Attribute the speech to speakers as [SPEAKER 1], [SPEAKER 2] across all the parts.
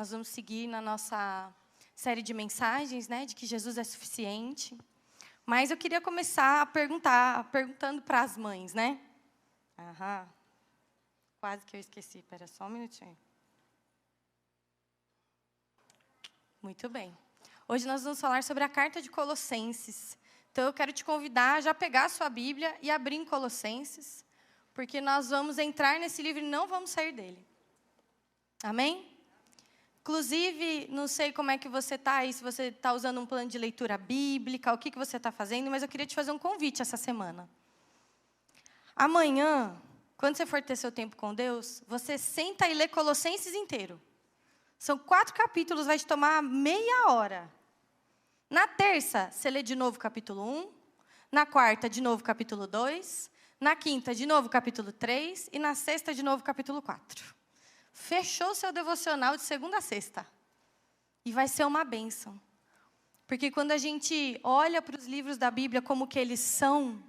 [SPEAKER 1] Nós vamos seguir na nossa série de mensagens, né, de que Jesus é suficiente. Mas eu queria começar perguntando para as mães, né? Quase que eu esqueci. Espera só um minutinho. Muito bem. Hoje nós vamos falar sobre a carta de Colossenses. Então eu quero te convidar a já pegar a sua Bíblia e abrir em Colossenses, porque nós vamos entrar nesse livro e não vamos sair dele. Amém? Inclusive, não sei como é que você está aí, se você está usando um plano de leitura bíblica, o que você está fazendo, mas eu queria te fazer um convite essa semana. Amanhã, quando você for ter seu tempo com Deus, você senta e lê Colossenses inteiro. São 4 capítulos, vai te tomar meia hora. Na terça, você lê de novo o capítulo 1. Na quarta, de novo o capítulo 2. Na quinta, de novo o capítulo 3. E na sexta, de novo o capítulo 4. Fechou o seu devocional de segunda a sexta. E vai ser uma bênção. Porque quando a gente olha para os livros da Bíblia como que eles são,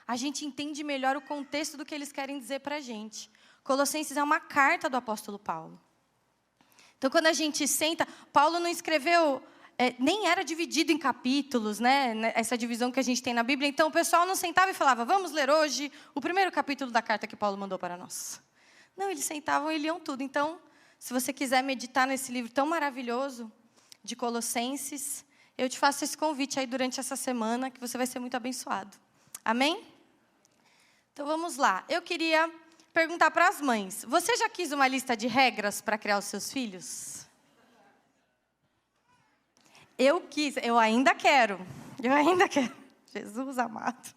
[SPEAKER 1] a gente entende melhor o contexto do que eles querem dizer para a gente. Colossenses é uma carta do apóstolo Paulo. Então, quando a gente senta, Paulo não escreveu, nem era dividido em capítulos, né? Essa divisão que a gente tem na Bíblia. Então, o pessoal não sentava e falava, vamos ler hoje o primeiro capítulo da carta que Paulo mandou para nós. Não, eles sentavam e liam tudo. Então, se você quiser meditar nesse livro tão maravilhoso de Colossenses, eu te faço esse convite aí durante essa semana, que você vai ser muito abençoado. Amém? Então, vamos lá. Eu queria perguntar para as mães, você já quis uma lista de regras para criar os seus filhos? Eu ainda quero. Jesus amado.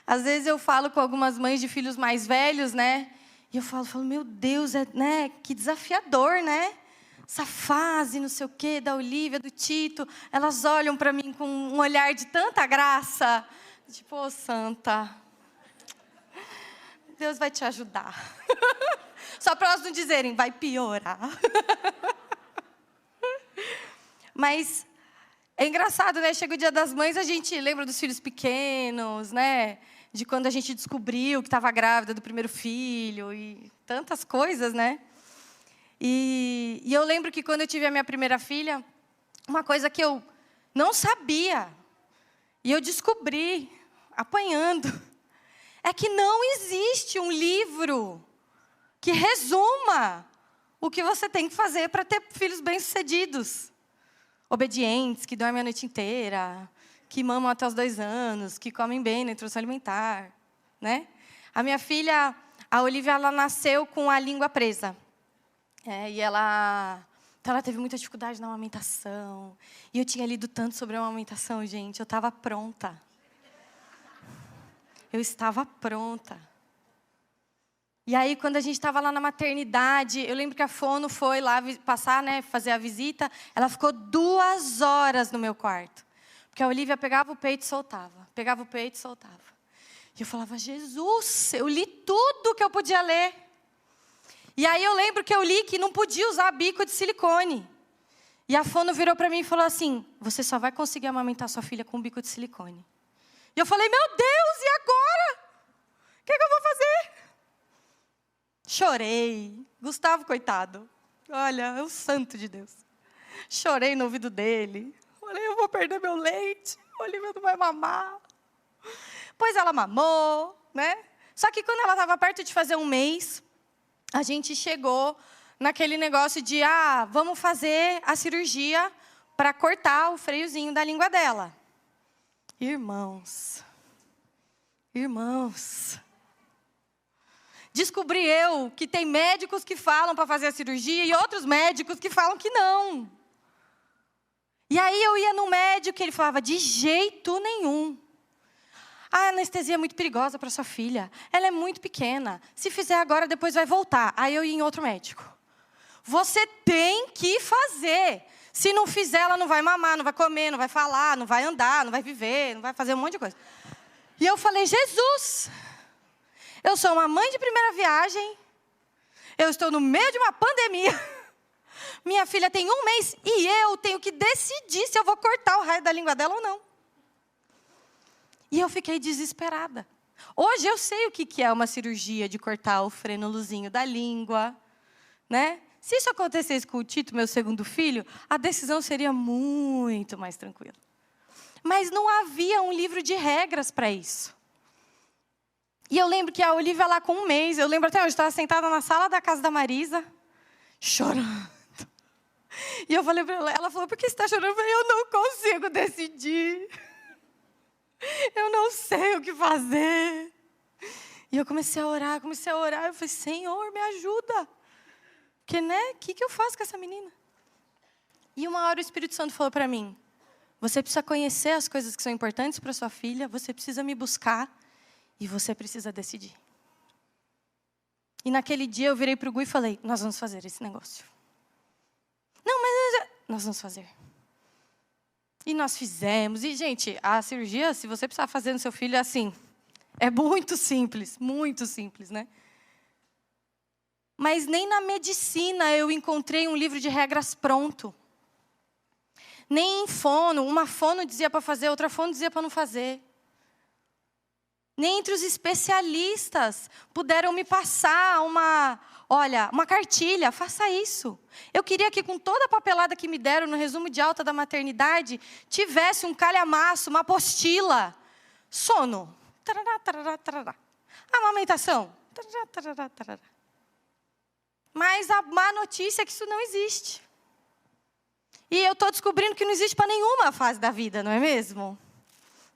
[SPEAKER 1] Às vezes eu falo com algumas mães de filhos mais velhos, né? E eu falo, meu Deus, né? Que desafiador, né? Essa fase, não sei o quê, da Olivia, do Tito, elas olham para mim com um olhar de tanta graça. Tipo, ô santa, Deus vai te ajudar. Só para elas não dizerem, vai piorar. Mas é engraçado, né? Chega o Dia das Mães, a gente lembra dos filhos pequenos, né? De quando a gente descobriu que estava grávida do primeiro filho e tantas coisas, né? E eu lembro que quando eu tive a minha primeira filha, uma coisa que eu não sabia, e eu descobri, apanhando, é que não existe um livro que resuma o que você tem que fazer para ter filhos bem-sucedidos. Obedientes, que dormem a noite inteira, que mamam até os 2 anos, que comem bem na introdução alimentar, né? A minha filha, a Olivia, ela nasceu com a língua presa. E ela teve muita dificuldade na amamentação. E eu tinha lido tanto sobre a amamentação, gente. Eu estava pronta. Eu estava pronta. E aí, quando a gente estava lá na maternidade, eu lembro que a Fono foi lá passar, né, fazer a visita. Ela ficou 2 horas no meu quarto. Porque a Olivia pegava o peito e soltava. Pegava o peito e soltava. E eu falava, Jesus, eu li tudo que eu podia ler. E aí eu lembro que eu li que não podia usar bico de silicone. E a Fono virou para mim e falou assim, você só vai conseguir amamentar sua filha com bico de silicone. E eu falei, meu Deus, e agora? O que eu vou fazer? Chorei. Gustavo, coitado. Olha, é o santo de Deus. Chorei no ouvido dele. Falei, eu vou perder meu leite. A Olivia não vai mamar. Pois ela mamou, né? Só que quando ela estava perto de fazer 1 mês, a gente chegou naquele negócio de, vamos fazer a cirurgia para cortar o freiozinho da língua dela. Irmãos, descobri eu que tem médicos que falam para fazer a cirurgia e outros médicos que falam que não. E aí eu ia no médico e ele falava, de jeito nenhum. A anestesia é muito perigosa para sua filha. Ela é muito pequena. Se fizer agora, depois vai voltar. Aí eu ia em outro médico. Você tem que fazer. Se não fizer, ela não vai mamar, não vai comer, não vai falar, não vai andar, não vai viver, não vai fazer um monte de coisa. E eu falei, Jesus, eu sou uma mãe de primeira viagem, eu estou no meio de uma pandemia, minha filha tem 1 mês e eu tenho que decidir se eu vou cortar o raio da língua dela ou não. E eu fiquei desesperada. Hoje eu sei o que é uma cirurgia de cortar o frenulozinho da língua, né? Se isso acontecesse com o Tito, meu segundo filho, a decisão seria muito mais tranquila. Mas não havia um livro de regras para isso. E eu lembro que a Olivia lá com 1 mês, eu lembro até hoje, estava sentada na sala da casa da Marisa, chorando. E eu falei para ela falou, por que você está chorando? Eu falei, eu não consigo decidir. Eu não sei o que fazer. E eu comecei a orar. Eu falei, Senhor, me ajuda. Porque, né, o que eu faço com essa menina? E uma hora o Espírito Santo falou para mim, você precisa conhecer as coisas que são importantes para sua filha, você precisa me buscar e você precisa decidir. E naquele dia eu virei para o Gu e falei, nós vamos fazer esse negócio. Não, mas nós vamos fazer. E nós fizemos. E, gente, a cirurgia, se você precisar fazer no seu filho, é assim, é muito simples, né? Mas nem na medicina eu encontrei um livro de regras pronto. Nem em fono, uma fono dizia para fazer, outra fono dizia para não fazer. Nem entre os especialistas puderam me passar uma cartilha, faça isso. Eu queria que com toda a papelada que me deram no resumo de alta da maternidade, tivesse um calhamaço, uma apostila. Sono. Tarará, tarará, tarará. Amamentação. Tarará, tarará, tarará. Mas a má notícia é que isso não existe. E eu estou descobrindo que não existe para nenhuma fase da vida, não é mesmo?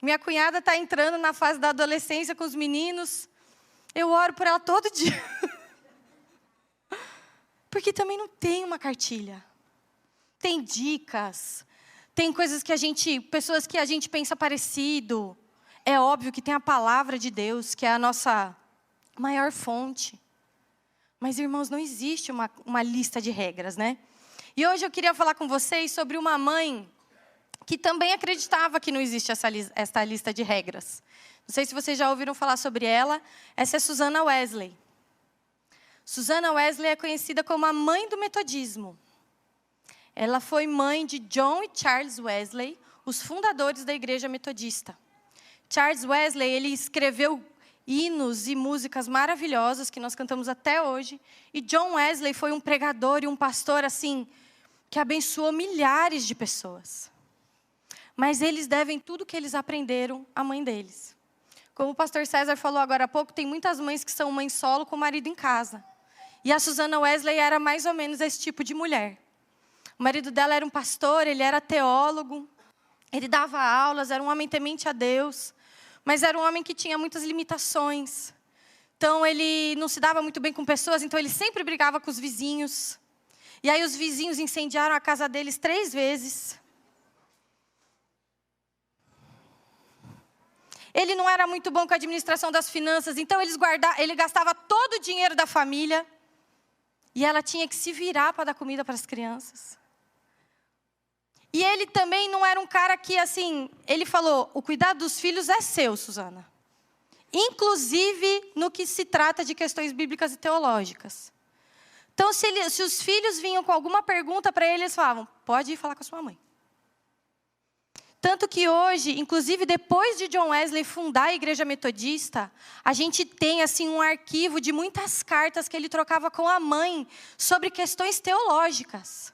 [SPEAKER 1] Minha cunhada está entrando na fase da adolescência com os meninos. Eu oro por ela todo dia. Porque também não tem uma cartilha. Tem dicas. Tem coisas pessoas que a gente pensa parecido. É óbvio que tem a palavra de Deus, que é a nossa maior fonte. Mas, irmãos, não existe uma lista de regras, né? E hoje eu queria falar com vocês sobre uma mãe que também acreditava que não existe essa lista de regras. Não sei se vocês já ouviram falar sobre ela. Essa é Susanna Wesley. Susanna Wesley é conhecida como a mãe do metodismo. Ela foi mãe de John e Charles Wesley, os fundadores da igreja metodista. Charles Wesley, ele escreveu hinos e músicas maravilhosas que nós cantamos até hoje. E John Wesley foi um pregador e um pastor assim que abençoou milhares de pessoas. Mas eles devem tudo o que eles aprenderam à mãe deles. Como o pastor César falou agora há pouco, tem muitas mães que são mãe solo com o marido em casa. E a Susanna Wesley era mais ou menos esse tipo de mulher. O marido dela era um pastor, ele era teólogo, ele dava aulas, era um homem temente a Deus, mas era um homem que tinha muitas limitações. Então, ele não se dava muito bem com pessoas, então ele sempre brigava com os vizinhos. E aí os vizinhos incendiaram a casa deles 3 vezes. Ele não era muito bom com a administração das finanças, então ele gastava todo o dinheiro da família. E ela tinha que se virar para dar comida para as crianças. E ele também não era um cara que, assim, ele falou, o cuidado dos filhos é seu, Susanna. Inclusive no que se trata de questões bíblicas e teológicas. Então, se os filhos vinham com alguma pergunta para ele, eles falavam, pode ir falar com a sua mãe. Tanto que hoje, inclusive depois de John Wesley fundar a igreja metodista, a gente tem assim um arquivo de muitas cartas que ele trocava com a mãe sobre questões teológicas.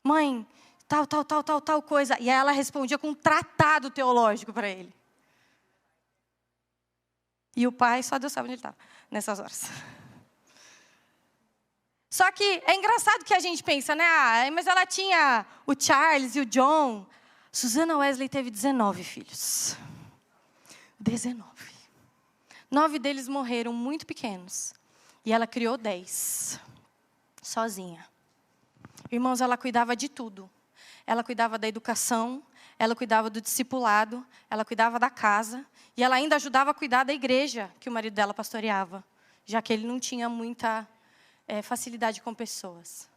[SPEAKER 1] Mãe, tal coisa. E aí ela respondia com um tratado teológico para ele. E o pai, só Deus sabe onde ele estava nessas horas. Só que é engraçado que a gente pensa, né? Mas ela tinha o Charles e o John. Susanna Wesley teve 19 filhos. 19. 9 deles morreram muito pequenos. E ela criou 10. Sozinha. Irmãos, ela cuidava de tudo. Ela cuidava da educação, ela cuidava do discipulado, ela cuidava da casa. E ela ainda ajudava a cuidar da igreja que o marido dela pastoreava. Já que ele não tinha muita facilidade com pessoas.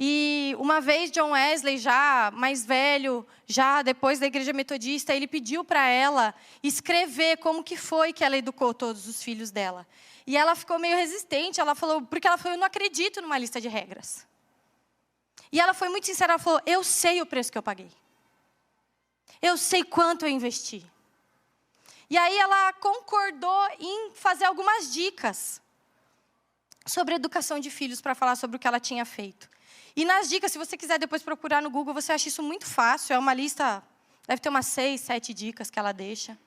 [SPEAKER 1] E uma vez John Wesley, já mais velho, já depois da igreja metodista, ele pediu para ela escrever como que foi que ela educou todos os filhos dela. E ela ficou meio resistente, porque ela falou, eu não acredito numa lista de regras. E ela foi muito sincera, ela falou, eu sei o preço que eu paguei. Eu sei quanto eu investi. E aí ela concordou em fazer algumas dicas. sobre educação de filhos para falar sobre o que ela tinha feito. E nas dicas, se você quiser depois procurar no Google, você acha isso muito fácil. É uma lista, deve ter umas 6, 7 dicas que ela deixa.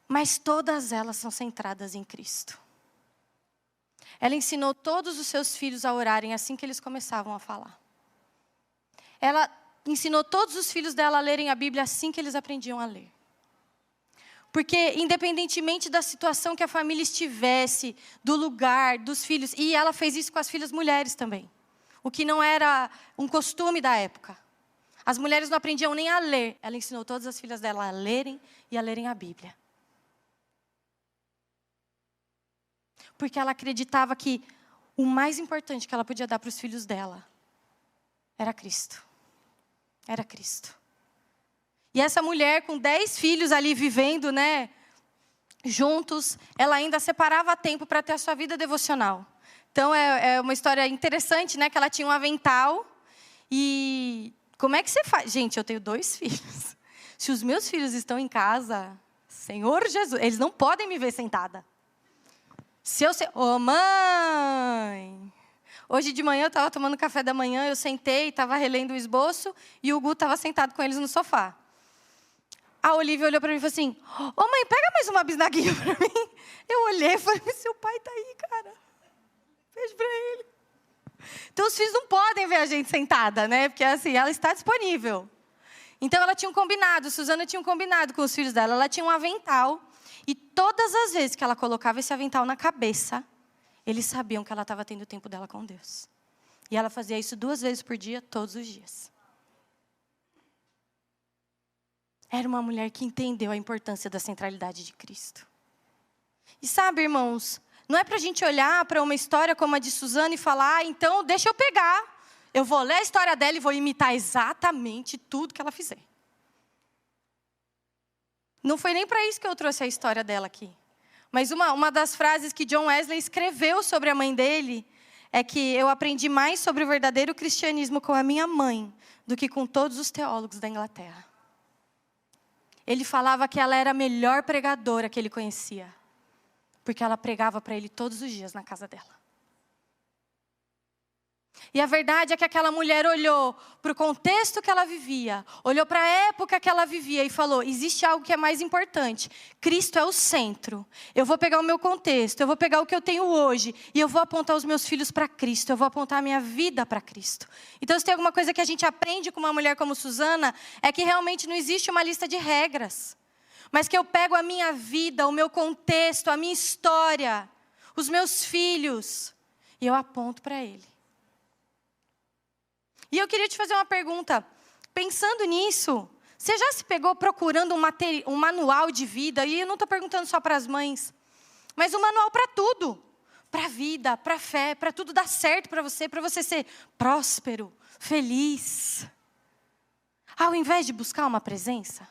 [SPEAKER 1] Mas todas elas são centradas em Cristo. Ela ensinou todos os seus filhos a orarem assim que eles começavam a falar. Ela ensinou todos os filhos dela a lerem a Bíblia assim que eles aprendiam a ler. Porque, independentemente da situação que a família estivesse, do lugar, dos filhos, e ela fez isso com as filhas mulheres também, o que não era um costume da época. As mulheres não aprendiam nem a ler. Ela ensinou todas as filhas dela a lerem e a lerem a Bíblia. Porque ela acreditava que o mais importante que ela podia dar para os filhos dela era Cristo. Era Cristo. E essa mulher com 10 filhos ali vivendo, né, juntos, ela ainda separava tempo para ter a sua vida devocional. Então é uma história interessante, né, que ela tinha um avental. E como é que você faz? Gente, eu tenho 2 filhos. Se os meus filhos estão em casa, Senhor Jesus, eles não podem me ver sentada. Ô, mãe! Hoje de manhã eu estava tomando café da manhã, eu sentei, estava relendo o esboço e o Gu estava sentado com eles no sofá. A Olivia olhou para mim e falou assim, ô mãe, pega mais uma bisnaguinha para mim. Eu olhei e falei, seu pai está aí, cara. Beijo para ele. Então os filhos não podem ver a gente sentada, né? Porque assim, ela está disponível. Então ela tinha um combinado, Suzana tinha um combinado com os filhos dela. Ela tinha um avental e todas as vezes que ela colocava esse avental na cabeça, eles sabiam que ela estava tendo o tempo dela com Deus. E ela fazia isso 2 vezes por dia, todos os dias. Era uma mulher que entendeu a importância da centralidade de Cristo. E sabe, irmãos, não é para a gente olhar para uma história como a de Suzana e falar, então deixa eu pegar. Eu vou ler a história dela e vou imitar exatamente tudo que ela fizer. Não foi nem para isso que eu trouxe a história dela aqui. Mas uma das frases que John Wesley escreveu sobre a mãe dele é que eu aprendi mais sobre o verdadeiro cristianismo com a minha mãe do que com todos os teólogos da Inglaterra. Ele falava que ela era a melhor pregadora que ele conhecia, porque ela pregava para ele todos os dias na casa dela. E a verdade é que aquela mulher olhou para o contexto que ela vivia, olhou para a época que ela vivia e falou, existe algo que é mais importante. Cristo é o centro. Eu vou pegar o meu contexto, eu vou pegar o que eu tenho hoje e eu vou apontar os meus filhos para Cristo, eu vou apontar a minha vida para Cristo. Então, se tem alguma coisa que a gente aprende com uma mulher como Suzana, é que realmente não existe uma lista de regras, mas que eu pego a minha vida, o meu contexto, a minha história, os meus filhos, e eu aponto para Ele. E eu queria te fazer uma pergunta. Pensando nisso, você já se pegou procurando um manual de vida? E eu não estou perguntando só para as mães, mas um manual para tudo. Para a vida, para a fé, para tudo dar certo para você ser próspero, feliz. Ao invés de buscar uma presença.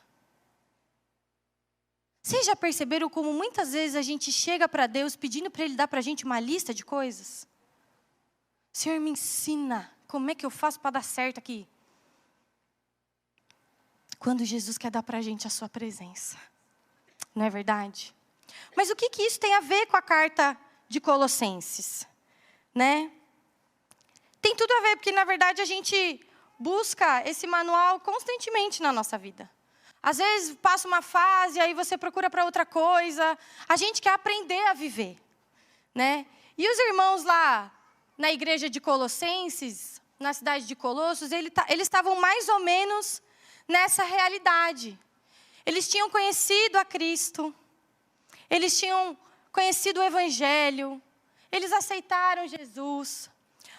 [SPEAKER 1] Vocês já perceberam como muitas vezes a gente chega para Deus pedindo para Ele dar para a gente uma lista de coisas? Senhor, me ensina. Como é que eu faço para dar certo aqui? Quando Jesus quer dar para a gente a sua presença. Não é verdade? Mas o que isso tem a ver com a carta de Colossenses? Né? Tem tudo a ver, porque na verdade a gente busca esse manual constantemente na nossa vida. Às vezes passa uma fase, aí você procura para outra coisa. A gente quer aprender a viver. Né? E os irmãos lá na igreja de Colossenses, na cidade de Colossos, eles estavam mais ou menos nessa realidade. Eles tinham conhecido a Cristo, eles tinham conhecido o Evangelho, eles aceitaram Jesus,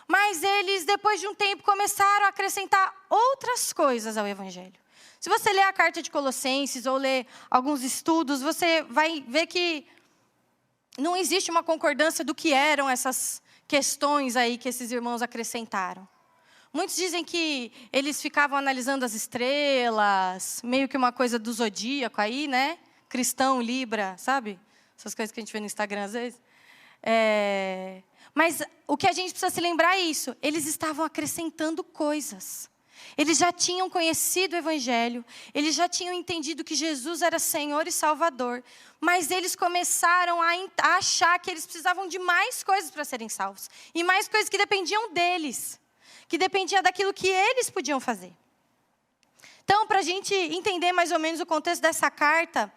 [SPEAKER 1] mas eles, depois de um tempo, começaram a acrescentar outras coisas ao Evangelho. Se você ler a carta de Colossenses ou ler alguns estudos, você vai ver que não existe uma concordância do que eram essas questões aí que esses irmãos acrescentaram. Muitos dizem que eles ficavam analisando as estrelas, meio que uma coisa do zodíaco aí, né? Cristão, Libra, sabe? Essas coisas que a gente vê no Instagram às vezes. Mas o que a gente precisa se lembrar é isso. Eles estavam acrescentando coisas. Eles já tinham conhecido o Evangelho, eles já tinham entendido que Jesus era Senhor e Salvador, mas eles começaram a achar que eles precisavam de mais coisas para serem salvos, e mais coisas que dependiam deles, que dependia daquilo que eles podiam fazer. Então, para a gente entender mais ou menos o contexto dessa carta,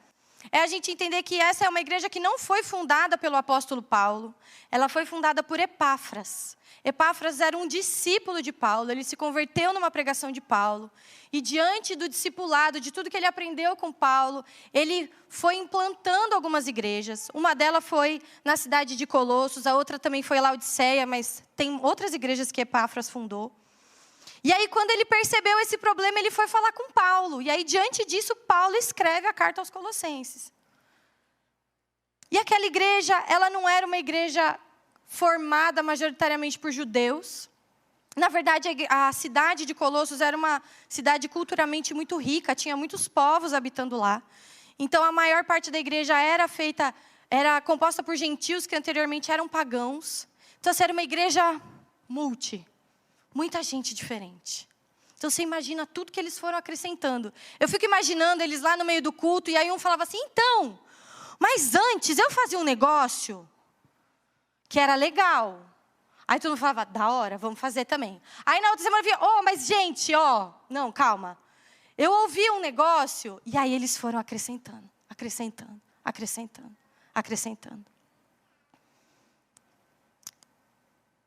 [SPEAKER 1] é a gente entender que essa é uma igreja que não foi fundada pelo apóstolo Paulo, ela foi fundada por Epáfras. Epáfras era um discípulo de Paulo, ele se converteu numa pregação de Paulo, e diante do discipulado, de tudo que ele aprendeu com Paulo, ele foi implantando algumas igrejas. Uma delas foi na cidade de Colossos, a outra também foi Laodiceia, mas tem outras igrejas que Epáfras fundou. E aí, quando ele percebeu esse problema, ele foi falar com Paulo. E aí, diante disso, Paulo escreve a carta aos Colossenses. E aquela igreja, ela não era uma igreja formada majoritariamente por judeus. Na verdade, a cidade de Colossos era uma cidade culturalmente muito rica, tinha muitos povos habitando lá. Então, a maior parte da igreja era composta por gentios que anteriormente eram pagãos. Então, essa era uma igreja muita gente diferente. Então, você imagina tudo que eles foram acrescentando. Eu fico imaginando eles lá no meio do culto, e aí um falava assim, então, mas antes eu fazia um negócio que era legal. Aí todo mundo falava, da hora, vamos fazer também. Aí na outra semana eu via, mas gente, não, calma. Eu ouvi um negócio, e aí eles foram acrescentando.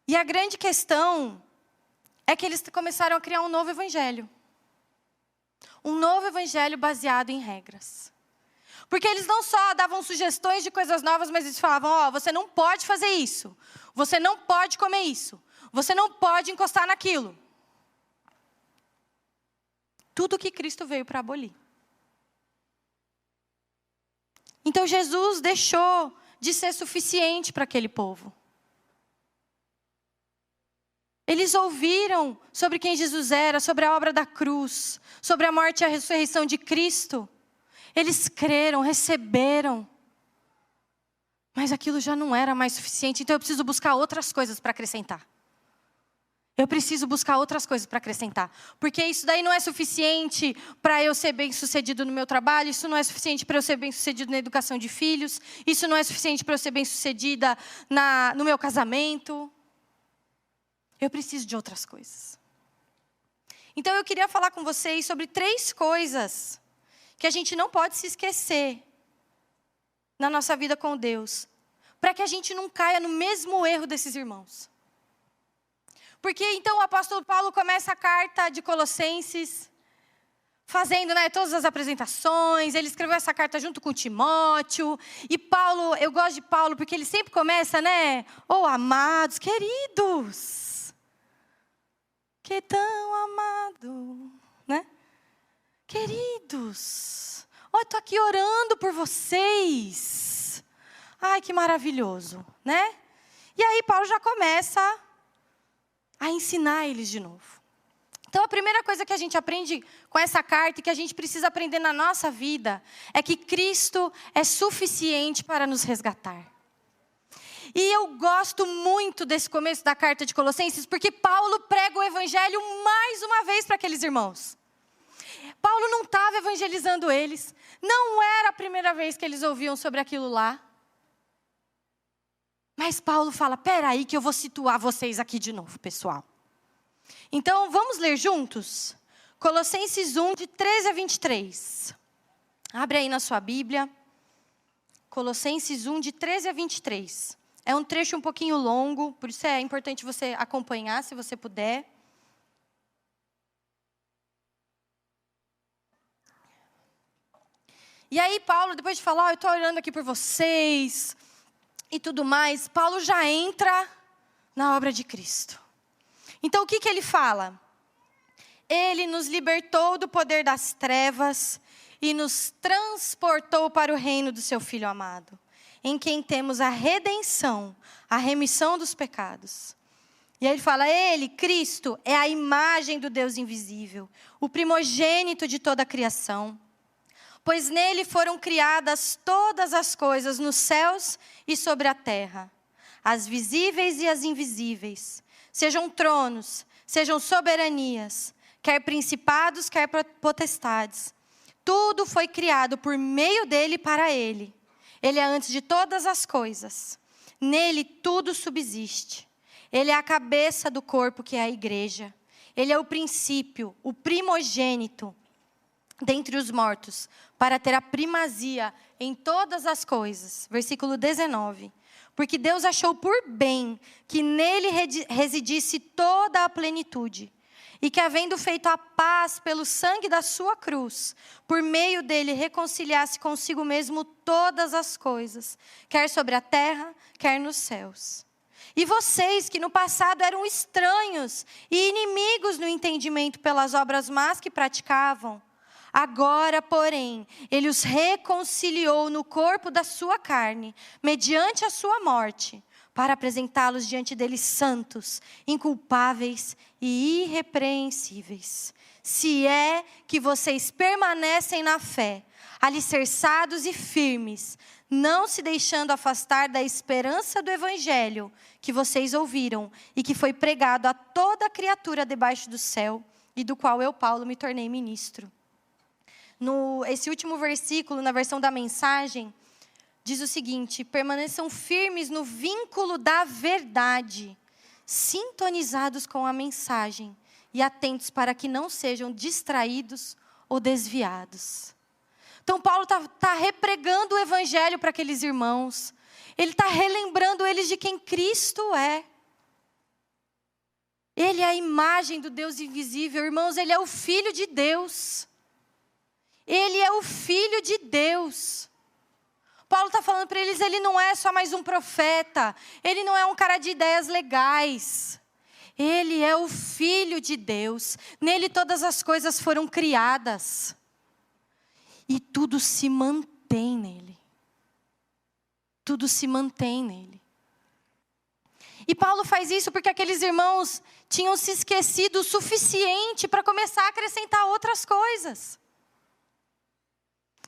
[SPEAKER 1] E a grande questão é que eles começaram a criar um novo evangelho. Um novo evangelho baseado em regras. Porque eles não só davam sugestões de coisas novas, mas eles falavam, você não pode fazer isso. Você não pode comer isso. Você não pode encostar naquilo. Tudo que Cristo veio para abolir. Então Jesus deixou de ser suficiente para aquele povo. Eles ouviram sobre quem Jesus era, sobre a obra da cruz, sobre a morte e a ressurreição de Cristo. Eles creram, receberam. Mas aquilo já não era mais suficiente, então eu preciso buscar outras coisas para acrescentar. Porque isso daí não é suficiente para eu ser bem-sucedido no meu trabalho, isso não é suficiente para eu ser bem-sucedido na educação de filhos, isso não é suficiente para eu ser bem-sucedida no meu casamento. Eu preciso de outras coisas. Então eu queria falar com vocês sobre 3 coisas que a gente não pode se esquecer na nossa vida com Deus, para que a gente não caia no mesmo erro desses irmãos. Porque então o apóstolo Paulo começa a carta de Colossenses, fazendo todas as apresentações, ele escreveu essa carta junto com Timóteo, e Paulo, eu gosto de Paulo porque ele sempre começa, amados, queridos, que tão amado, Queridos, estou aqui orando por vocês. Ai, que maravilhoso, E aí Paulo já começa a ensinar eles de novo. Então a primeira coisa que a gente aprende com essa carta e que a gente precisa aprender na nossa vida é que Cristo é suficiente para nos resgatar. E eu gosto muito desse começo da carta de Colossenses porque Paulo prega o evangelho mais uma vez para aqueles irmãos. Paulo não estava evangelizando eles. Não era a primeira vez que eles ouviam sobre aquilo lá. Mas Paulo fala, peraí que eu vou situar vocês aqui de novo, pessoal. Então, vamos ler juntos? Colossenses 1, de 13 a 23. Abre aí na sua Bíblia. Colossenses 1, de 13 a 23. É um trecho um pouquinho longo, por isso é importante você acompanhar, se você puder. E aí Paulo, depois de falar, eu estou orando aqui por vocês e tudo mais, Paulo já entra na obra de Cristo. Então o que ele fala? Ele nos libertou do poder das trevas e nos transportou para o reino do seu Filho amado, em quem temos a redenção, a remissão dos pecados. E aí ele fala, Cristo, é a imagem do Deus invisível, o primogênito de toda a criação. Pois nele foram criadas todas as coisas nos céus e sobre a terra, as visíveis e as invisíveis, sejam tronos, sejam soberanias, quer principados, quer potestades. Tudo foi criado por meio dele e para ele. Ele é antes de todas as coisas. Nele tudo subsiste. Ele é a cabeça do corpo, que é a igreja. Ele é o princípio, o primogênito dentre os mortos, para ter a primazia em todas as coisas. Versículo 19. Porque Deus achou por bem que nele residisse toda a plenitude, e que, havendo feito a paz pelo sangue da sua cruz, por meio dele reconciliasse consigo mesmo todas as coisas, quer sobre a terra, quer nos céus. E vocês, que no passado eram estranhos e inimigos no entendimento pelas obras más que praticavam, agora, porém, ele os reconciliou no corpo da sua carne, mediante a sua morte, para apresentá-los diante dele santos, inculpáveis e irrepreensíveis. Se é que vocês permanecem na fé, alicerçados e firmes, não se deixando afastar da esperança do evangelho que vocês ouviram e que foi pregado a toda criatura debaixo do céu, e do qual eu, Paulo, me tornei ministro. Esse último versículo, na versão da mensagem, diz o seguinte: permaneçam firmes no vínculo da verdade, sintonizados com a mensagem e atentos para que não sejam distraídos ou desviados. Então Paulo está repregando o evangelho para aqueles irmãos. Ele está relembrando eles de quem Cristo é. Ele é a imagem do Deus invisível. Irmãos, ele é o Filho de Deus. Ele é o Filho de Deus. Paulo está falando para eles, ele não é só mais um profeta. Ele não é um cara de ideias legais. Ele é o Filho de Deus. Nele todas as coisas foram criadas. E tudo se mantém nele. Tudo se mantém nele. E Paulo faz isso porque aqueles irmãos tinham se esquecido o suficiente para começar a acrescentar outras coisas.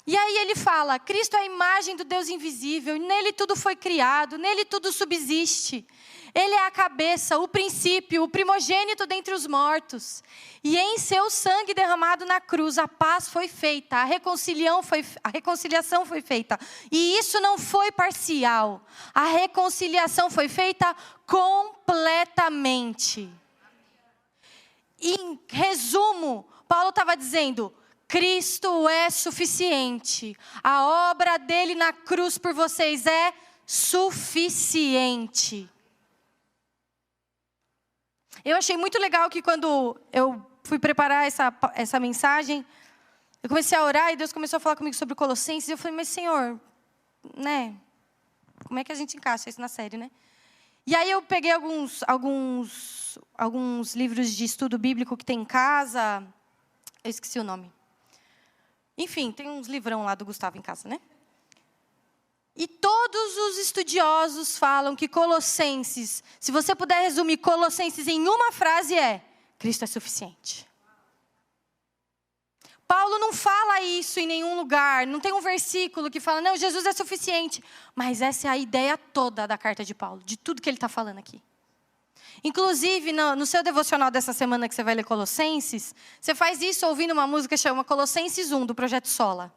[SPEAKER 1] E aí ele fala, Cristo é a imagem do Deus invisível, nele tudo foi criado, nele tudo subsiste. Ele é a cabeça, o princípio, o primogênito dentre os mortos. E em seu sangue derramado na cruz, a paz foi feita, a reconciliação foi feita. E isso não foi parcial, a reconciliação foi feita completamente. Em resumo, Paulo estava dizendo, Cristo é suficiente. A obra dele na cruz por vocês é suficiente. Eu achei muito legal que quando eu fui preparar essa mensagem, eu comecei a orar e Deus começou a falar comigo sobre Colossenses. E eu falei, mas Senhor, né? Como é que a gente encaixa isso na série, né? E aí eu peguei alguns livros de estudo bíblico que tem em casa. Eu esqueci o nome. Enfim, tem uns livrão lá do Gustavo em casa, né? E todos os estudiosos falam que Colossenses, se você puder resumir Colossenses em uma frase Cristo é suficiente. Paulo não fala isso em nenhum lugar, não tem um versículo que fala, não, Jesus é suficiente. Mas essa é a ideia toda da carta de Paulo, de tudo que ele está falando aqui. Inclusive, no seu devocional dessa semana que você vai ler Colossenses, você faz isso ouvindo uma música que chama Colossenses 1, do Projeto Sola.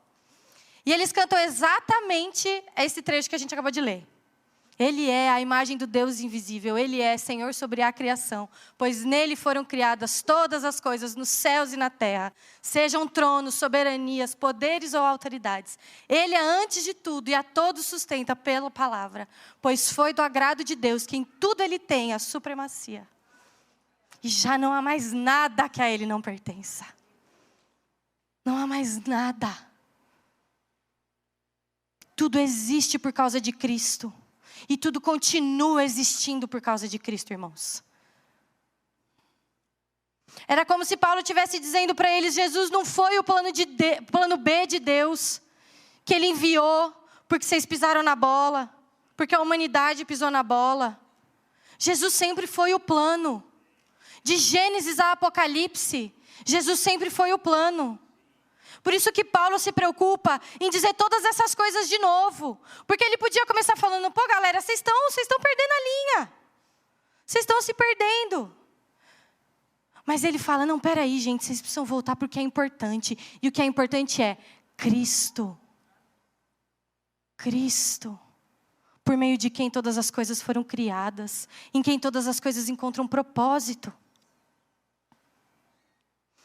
[SPEAKER 1] E eles cantam exatamente esse trecho que a gente acabou de ler. Ele é a imagem do Deus invisível, ele é Senhor sobre a criação, pois nele foram criadas todas as coisas nos céus e na terra, sejam tronos, soberanias, poderes ou autoridades. Ele é antes de tudo e a todos sustenta pela palavra, pois foi do agrado de Deus que em tudo ele tem a supremacia. E já não há mais nada que a ele não pertença. Não há mais nada. Tudo existe por causa de Cristo. E tudo continua existindo por causa de Cristo, irmãos. Era como se Paulo estivesse dizendo para eles, Jesus não foi o plano B de Deus, que ele enviou, porque vocês pisaram na bola, porque a humanidade pisou na bola. Jesus sempre foi o plano. De Gênesis a Apocalipse, Jesus sempre foi o plano. Por isso que Paulo se preocupa em dizer todas essas coisas de novo. Porque ele podia começar falando, pô galera, vocês estão perdendo a linha. Vocês estão se perdendo. Mas ele fala, não, peraí, gente, vocês precisam voltar porque é importante. E o que é importante é Cristo. Cristo. Por meio de quem todas as coisas foram criadas. Em quem todas as coisas encontram propósito.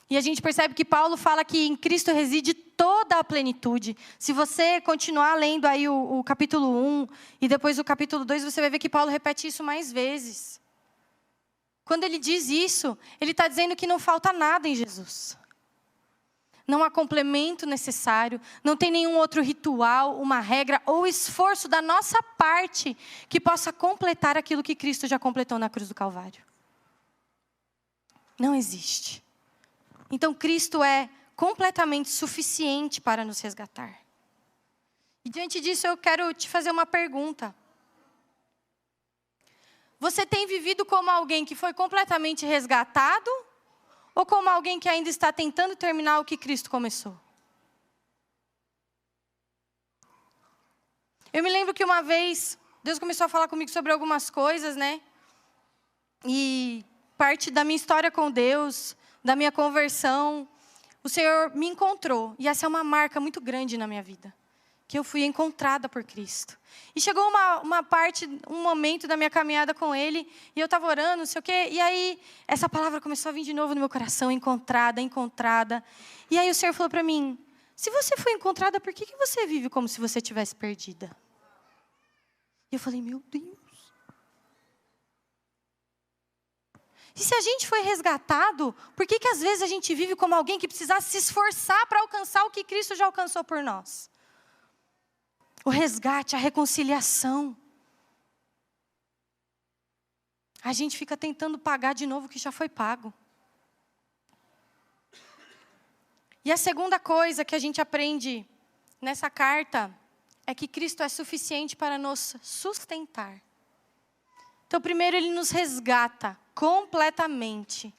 [SPEAKER 1] E a gente percebe que Paulo fala que em Cristo reside toda a plenitude. Se você continuar lendo aí o capítulo 1 e depois o capítulo 2, você vai ver que Paulo repete isso mais vezes. Quando ele diz isso, ele está dizendo que não falta nada em Jesus. Não há complemento necessário, não tem nenhum outro ritual, uma regra ou esforço da nossa parte que possa completar aquilo que Cristo já completou na cruz do Calvário. Não existe. Então Cristo é completamente suficiente para nos resgatar. E diante disso eu quero te fazer uma pergunta. Você tem vivido como alguém que foi completamente resgatado? Ou como alguém que ainda está tentando terminar o que Cristo começou? Eu me lembro que uma vez, Deus começou a falar comigo sobre algumas coisas, né? E parte da minha história com Deus, da minha conversão, o Senhor me encontrou. E essa é uma marca muito grande na minha vida. Que eu fui encontrada por Cristo. E chegou uma parte, um momento da minha caminhada com Ele, e eu estava orando, não sei o quê, e aí essa palavra começou a vir de novo no meu coração, encontrada, encontrada. E aí o Senhor falou para mim, se você foi encontrada, por que você vive como se você tivesse perdida? E eu falei, meu Deus. E se a gente foi resgatado, por que às vezes a gente vive como alguém que precisasse se esforçar para alcançar o que Cristo já alcançou por nós? O resgate, a reconciliação. A gente fica tentando pagar de novo o que já foi pago. E a segunda coisa que a gente aprende nessa carta é que Cristo é suficiente para nos sustentar. Então, primeiro, Ele nos resgata completamente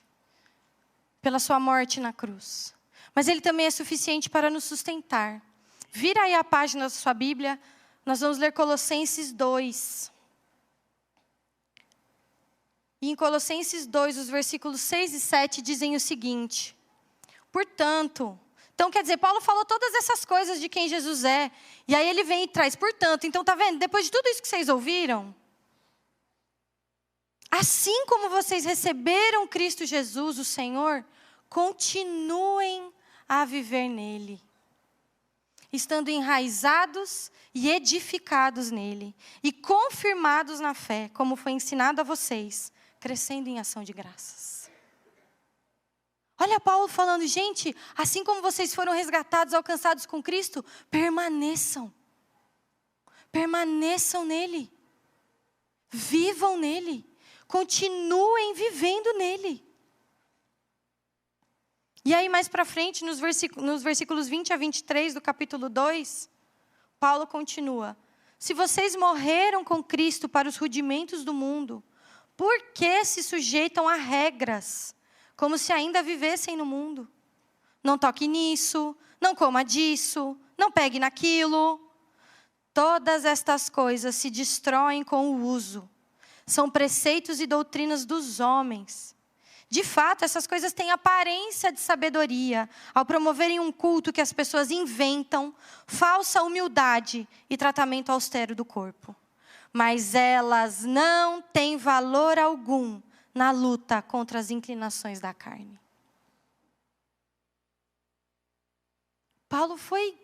[SPEAKER 1] pela sua morte na cruz. Mas Ele também é suficiente para nos sustentar. Vira aí a página da sua Bíblia, nós vamos ler Colossenses 2. E em Colossenses 2, os versículos 6 e 7 dizem o seguinte. Portanto, então quer dizer, Paulo falou todas essas coisas de quem Jesus é. E aí ele vem e traz, portanto, então tá vendo? Depois de tudo isso que vocês ouviram, assim como vocês receberam Cristo Jesus, o Senhor, continuem a viver nele. Estando enraizados e edificados nele, e confirmados na fé, como foi ensinado a vocês, crescendo em ação de graças. Olha Paulo falando, gente, assim como vocês foram resgatados, alcançados com Cristo, permaneçam. Permaneçam nele. Vivam nele. Continuem vivendo nele. E aí mais para frente, nos versículos 20 a 23 do capítulo 2, Paulo continua. Se vocês morreram com Cristo para os rudimentos do mundo, por que se sujeitam a regras, como se ainda vivessem no mundo? Não toque nisso, não coma disso, não pegue naquilo. Todas estas coisas se destroem com o uso. São preceitos e doutrinas dos homens. De fato, essas coisas têm aparência de sabedoria, ao promoverem um culto que as pessoas inventam, falsa humildade e tratamento austero do corpo. Mas elas não têm valor algum na luta contra as inclinações da carne. Paulo foi...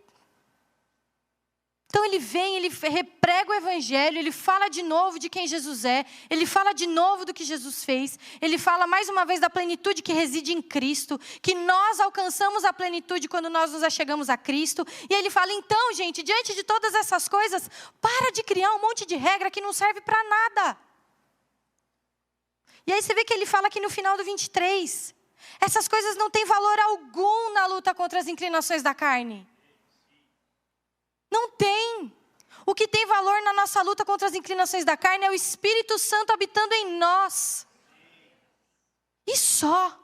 [SPEAKER 1] Então ele vem, ele reprega o evangelho, ele fala de novo de quem Jesus é, ele fala de novo do que Jesus fez, ele fala mais uma vez da plenitude que reside em Cristo, que nós alcançamos a plenitude quando nós nos achegamos a Cristo, e ele fala, então gente, diante de todas essas coisas, para de criar um monte de regra que não serve para nada. E aí você vê que ele fala aqui no final do 23, essas coisas não têm valor algum na luta contra as inclinações da carne. Não tem. O que tem valor na nossa luta contra as inclinações da carne é o Espírito Santo habitando em nós. E só.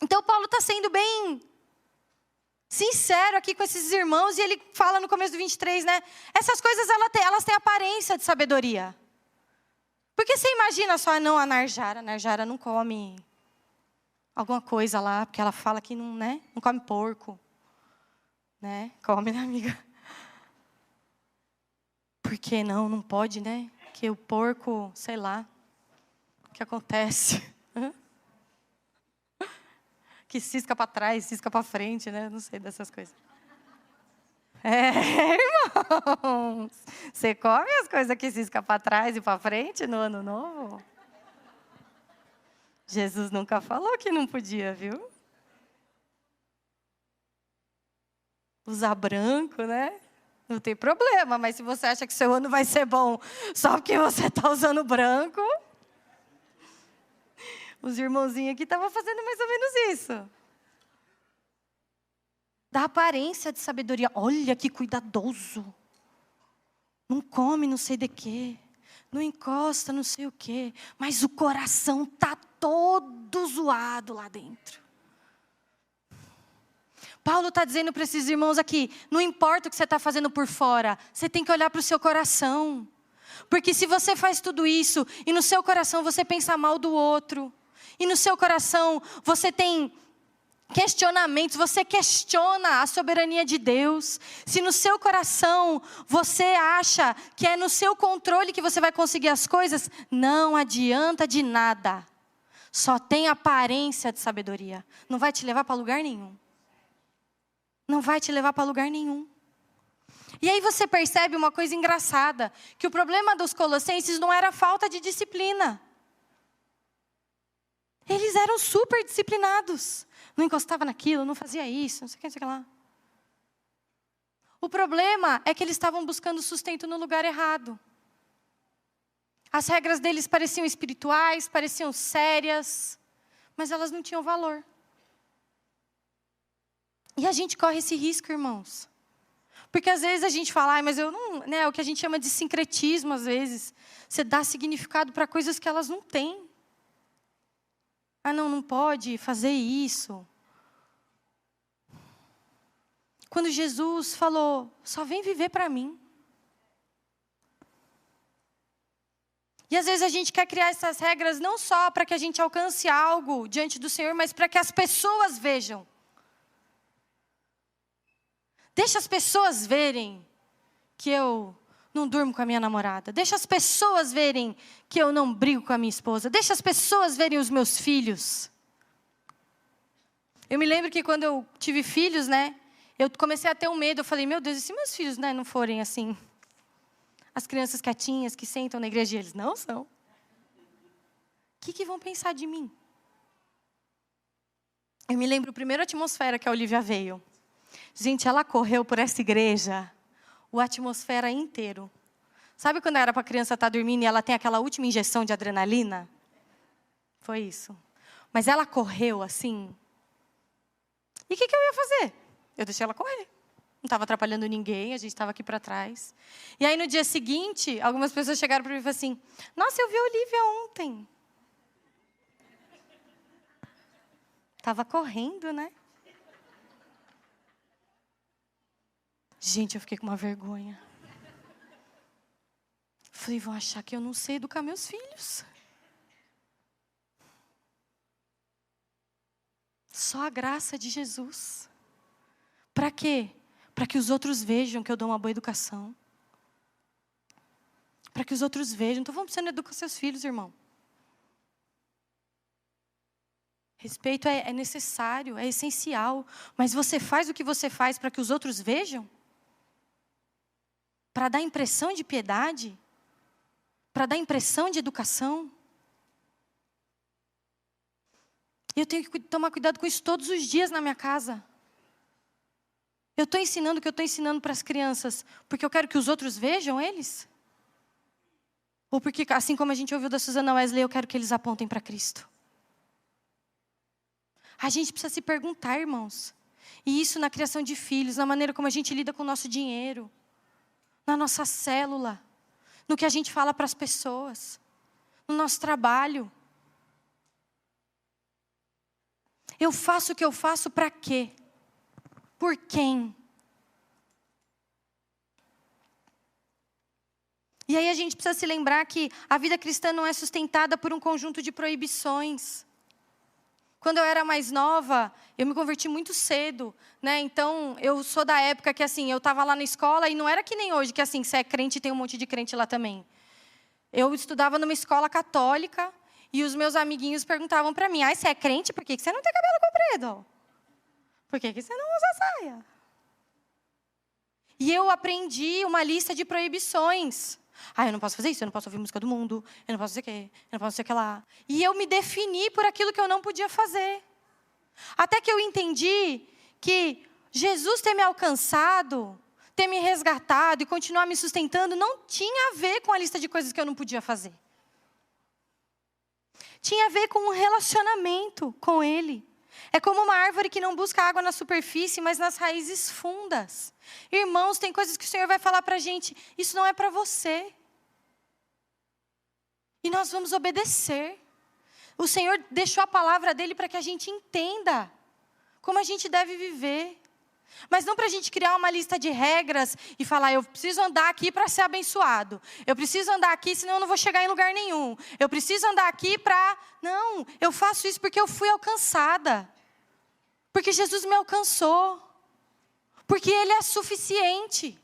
[SPEAKER 1] Então Paulo está sendo bem sincero aqui com esses irmãos, e ele fala no começo do 23, né? Essas coisas elas têm aparência de sabedoria. Porque você imagina só, não, a Narjara não come alguma coisa lá, porque ela fala que não, né? Não come porco. Né? Come, né, amiga? Por que não? Não pode, né? Que o porco, sei lá, o que acontece? Que cisca para trás, cisca para frente, né? Não sei dessas coisas. Irmãos, você come as coisas que cisca para trás e para frente no ano novo? Jesus nunca falou que não podia, viu? Usar branco, né? Não tem problema, mas se você acha que seu ano vai ser bom só porque você está usando branco... Os irmãozinhos aqui estavam fazendo mais ou menos isso. Da aparência de sabedoria. Olha que cuidadoso. Não come não sei de quê. Não encosta não sei o quê. Mas o coração está todo zoado lá dentro. Paulo está dizendo para esses irmãos aqui, não importa o que você está fazendo por fora, você tem que olhar para o seu coração. Porque se você faz tudo isso, e no seu coração você pensa mal do outro, e no seu coração você tem questionamentos, você questiona a soberania de Deus. Se no seu coração você acha que é no seu controle que você vai conseguir as coisas, não adianta de nada. Só tem aparência de sabedoria. Não vai te levar para lugar nenhum. Não vai te levar para lugar nenhum. E aí você percebe uma coisa engraçada, que o problema dos colossenses não era a falta de disciplina. Eles eram super disciplinados. Não encostava naquilo, não fazia isso, não sei o que, não sei o que lá. O problema é que eles estavam buscando sustento no lugar errado. As regras deles pareciam espirituais, pareciam sérias, mas elas não tinham valor. E a gente corre esse risco, irmãos. Porque às vezes a gente fala, mas eu não... Né, o que a gente chama de sincretismo, às vezes. Você dá significado para coisas que elas não têm. Não pode fazer isso. Quando Jesus falou, só vem viver para mim. E às vezes a gente quer criar essas regras não só para que a gente alcance algo diante do Senhor, mas para que as pessoas vejam. Deixa as pessoas verem que eu não durmo com a minha namorada. Deixa as pessoas verem que eu não brigo com a minha esposa. Deixa as pessoas verem os meus filhos. Eu me lembro que quando eu tive filhos, né? Eu comecei a ter um medo. Eu falei, meu Deus, e se meus filhos, né, não forem assim? As crianças quietinhas que sentam na igreja, eles não são. O que vão pensar de mim? Eu me lembro, a primeira atmosfera que a Olivia veio. Gente, ela correu por essa igreja, a atmosfera inteiro. Sabe quando era para a criança estar dormindo e ela tem aquela última injeção de adrenalina? Foi isso. Mas ela correu assim. E o que eu ia fazer? Eu deixei ela correr. Não estava atrapalhando ninguém, a gente estava aqui para trás. E aí no dia seguinte, algumas pessoas chegaram para mim e falaram assim, nossa, eu vi a Olivia ontem. Estava correndo, né? Gente, eu fiquei com uma vergonha. Falei, vão achar que eu não sei educar meus filhos. Só a graça de Jesus. Para quê? Para que os outros vejam que eu dou uma boa educação. Para que os outros vejam. Então vamos, você não educa seus filhos, irmão. Respeito é necessário, é essencial. Mas você faz o que você faz para que os outros vejam? Para dar impressão de piedade? Para dar impressão de educação? Eu tenho que tomar cuidado com isso todos os dias na minha casa. Eu estou ensinando o que eu estou ensinando para as crianças porque eu quero que os outros vejam eles? Ou porque, assim como a gente ouviu da Susana Wesley, eu quero que eles apontem para Cristo? A gente precisa se perguntar, irmãos. E isso na criação de filhos, na maneira como a gente lida com o nosso dinheiro, na nossa célula, no que a gente fala para as pessoas, no nosso trabalho. Eu faço o que eu faço para quê? Por quem? E aí a gente precisa se lembrar que a vida cristã não é sustentada por um conjunto de proibições. Quando eu era mais nova, eu me converti muito cedo, né? Então, eu sou da época que, assim, eu estava lá na escola e não era que nem hoje, que, assim, se é crente, tem um monte de crente lá também. Eu estudava numa escola católica e os meus amiguinhos perguntavam para mim, você é crente? Por que você não tem cabelo comprido? Por que você não usa saia? E eu aprendi uma lista de proibições. Eu não posso fazer isso, eu não posso ouvir música do mundo, eu não posso fazer o quê, eu não posso fazer o que lá. E eu me defini por aquilo que eu não podia fazer. Até que eu entendi que Jesus ter me alcançado, ter me resgatado e continuar me sustentando, não tinha a ver com a lista de coisas que eu não podia fazer. Tinha a ver com um relacionamento com Ele. É como uma árvore que não busca água na superfície, mas nas raízes fundas. Irmãos, tem coisas que o Senhor vai falar para a gente, isso não é para você. E nós vamos obedecer. O Senhor deixou a palavra dEle para que a gente entenda como a gente deve viver. Mas não para a gente criar uma lista de regras e falar, eu preciso andar aqui para ser abençoado. Eu preciso andar aqui, senão eu não vou chegar em lugar nenhum. Eu preciso andar aqui para... Não, eu faço isso porque eu fui alcançada. Porque Jesus me alcançou. Porque Ele é suficiente.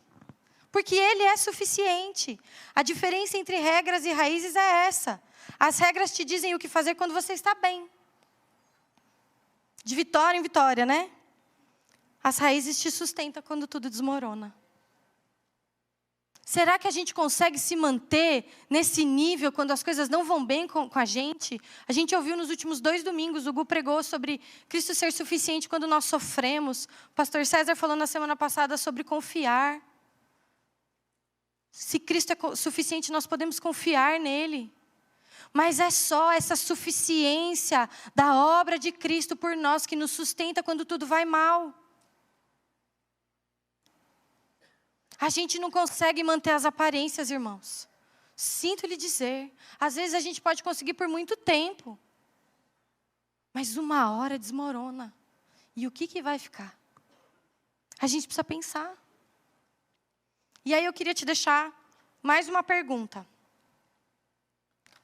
[SPEAKER 1] Porque Ele é suficiente. A diferença entre regras e raízes é essa. As regras te dizem o que fazer quando você está bem. De vitória em vitória, né? As raízes te sustentam quando tudo desmorona. Será que a gente consegue se manter nesse nível quando as coisas não vão bem com a gente? A gente ouviu nos últimos 2 domingos, o Gu pregou sobre Cristo ser suficiente quando nós sofremos. O pastor César falou na semana passada sobre confiar. Se Cristo é suficiente, nós podemos confiar nele. Mas é só essa suficiência da obra de Cristo por nós que nos sustenta quando tudo vai mal. A gente não consegue manter as aparências, irmãos. Sinto lhe dizer. Às vezes a gente pode conseguir por muito tempo. Mas uma hora desmorona. E o que vai ficar? A gente precisa pensar. E aí eu queria te deixar mais uma pergunta.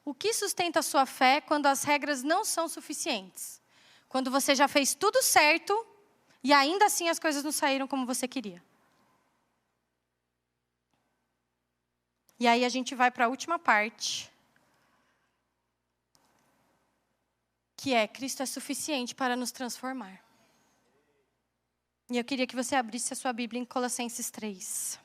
[SPEAKER 1] O que sustenta a sua fé quando as regras não são suficientes? Quando você já fez tudo certo e ainda assim as coisas não saíram como você queria? E aí a gente vai para a última parte, que é Cristo é suficiente para nos transformar. E eu queria que você abrisse a sua Bíblia em Colossenses 3.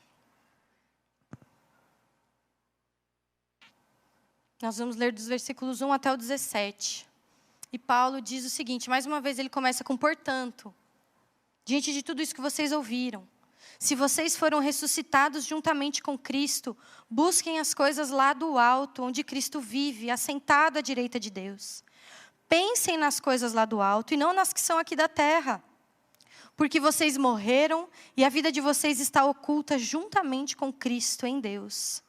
[SPEAKER 1] Nós vamos ler dos versículos 1 até o 17. E Paulo diz o seguinte, mais uma vez ele começa com portanto, diante de tudo isso que vocês ouviram, se vocês foram ressuscitados juntamente com Cristo, busquem as coisas lá do alto, onde Cristo vive, assentado à direita de Deus. Pensem nas coisas lá do alto e não nas que são aqui da terra. Porque vocês morreram e a vida de vocês está oculta juntamente com Cristo em Deus.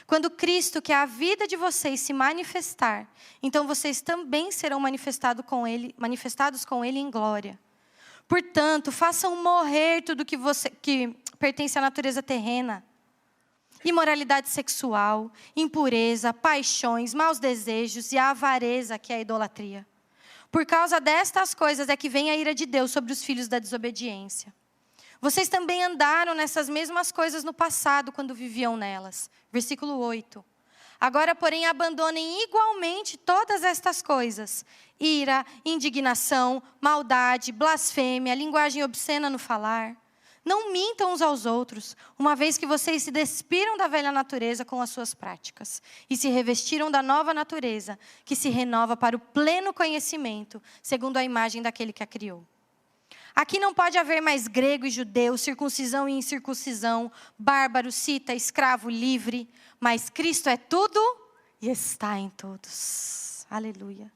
[SPEAKER 1] Quando Cristo, que é a vida de vocês, se manifestar, então vocês também serão manifestados com Ele em glória. Portanto, façam morrer tudo que pertence à natureza terrena. Imoralidade sexual, impureza, paixões, maus desejos e a avareza, que é a idolatria. Por causa destas coisas é que vem a ira de Deus sobre os filhos da desobediência. Vocês também andaram nessas mesmas coisas no passado, quando viviam nelas. Versículo 8. Agora, porém, abandonem igualmente todas estas coisas: ira, indignação, maldade, blasfêmia, linguagem obscena no falar. Não mintam uns aos outros, uma vez que vocês se despiram da velha natureza com as suas práticas e se revestiram da nova natureza, que se renova para o pleno conhecimento, segundo a imagem daquele que a criou. Aqui não pode haver mais grego e judeu, circuncisão e incircuncisão, bárbaro, cita, escravo, livre, mas Cristo é tudo e está em todos. Aleluia.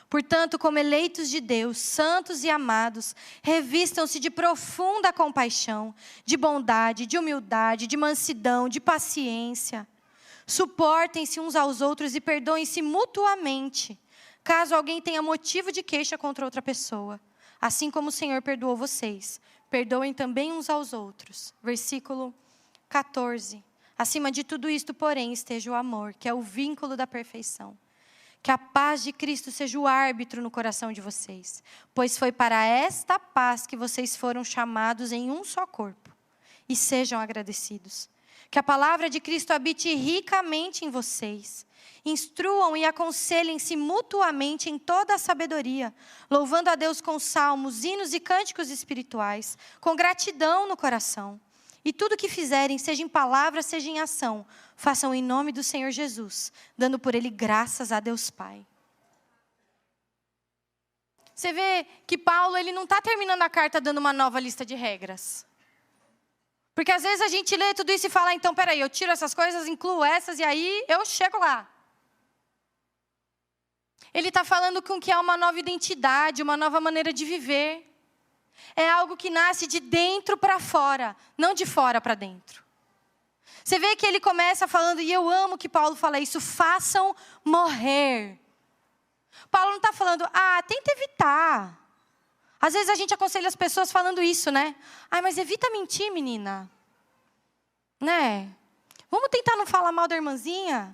[SPEAKER 1] Portanto, como eleitos de Deus, santos e amados, revistam-se de profunda compaixão, de bondade, de humildade, de mansidão, de paciência. Suportem-se uns aos outros e perdoem-se mutuamente, caso alguém tenha motivo de queixa contra outra pessoa. Assim como o Senhor perdoou vocês, perdoem também uns aos outros. Versículo 14. Acima de tudo isto, porém, esteja o amor, que é o vínculo da perfeição. Que a paz de Cristo seja o árbitro no coração de vocês, pois foi para esta paz que vocês foram chamados em um só corpo. E sejam agradecidos. Que a palavra de Cristo habite ricamente em vocês. Instruam e aconselhem-se mutuamente em toda a sabedoria, louvando a Deus com salmos, hinos e cânticos espirituais, com gratidão no coração. E tudo que fizerem, seja em palavra, seja em ação, façam em nome do Senhor Jesus, dando por Ele graças a Deus Pai. Você vê que Paulo ele não está terminando a carta dando uma nova lista de regras. Porque às vezes a gente lê tudo isso e fala, então peraí, eu tiro essas coisas, incluo essas e aí eu chego lá. Ele está falando com que é uma nova identidade, uma nova maneira de viver. É algo que nasce de dentro para fora, não de fora para dentro. Você vê que ele começa falando, e eu amo que Paulo fala isso, façam morrer. Paulo não está falando, tenta evitar. Às vezes a gente aconselha as pessoas falando isso, né? Mas evita mentir, menina. Né? Vamos tentar não falar mal da irmãzinha?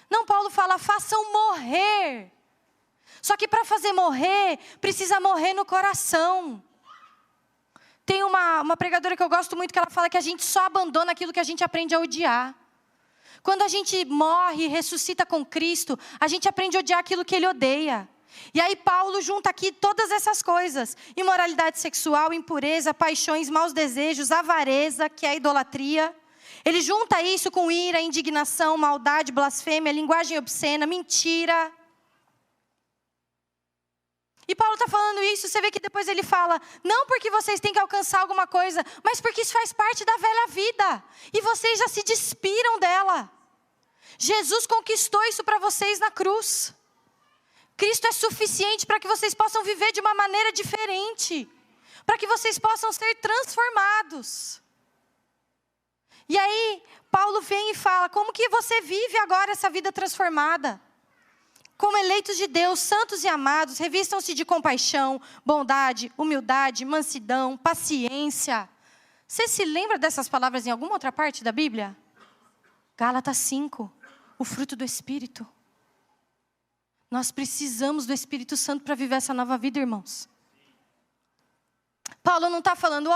[SPEAKER 1] Não, Paulo fala, façam morrer. Só que para fazer morrer, precisa morrer no coração. Tem uma pregadora que eu gosto muito, que ela fala que a gente só abandona aquilo que a gente aprende a odiar. Quando a gente morre e ressuscita com Cristo, a gente aprende a odiar aquilo que Ele odeia. E aí Paulo junta aqui todas essas coisas. Imoralidade sexual, impureza, paixões, maus desejos, avareza, que é a idolatria. Ele junta isso com ira, indignação, maldade, blasfêmia, linguagem obscena, mentira. E Paulo está falando isso, você vê que depois ele fala, não porque vocês têm que alcançar alguma coisa, mas porque isso faz parte da velha vida. E vocês já se despiram dela. Jesus conquistou isso para vocês na cruz. Cristo é suficiente para que vocês possam viver de uma maneira diferente. Para que vocês possam ser transformados. E aí, Paulo vem e fala, como que você vive agora essa vida transformada? Como eleitos de Deus, santos e amados, revistam-se de compaixão, bondade, humildade, mansidão, paciência. Você se lembra dessas palavras em alguma outra parte da Bíblia? Gálatas 5, o fruto do Espírito. Nós precisamos do Espírito Santo para viver essa nova vida, irmãos. Paulo não está falando,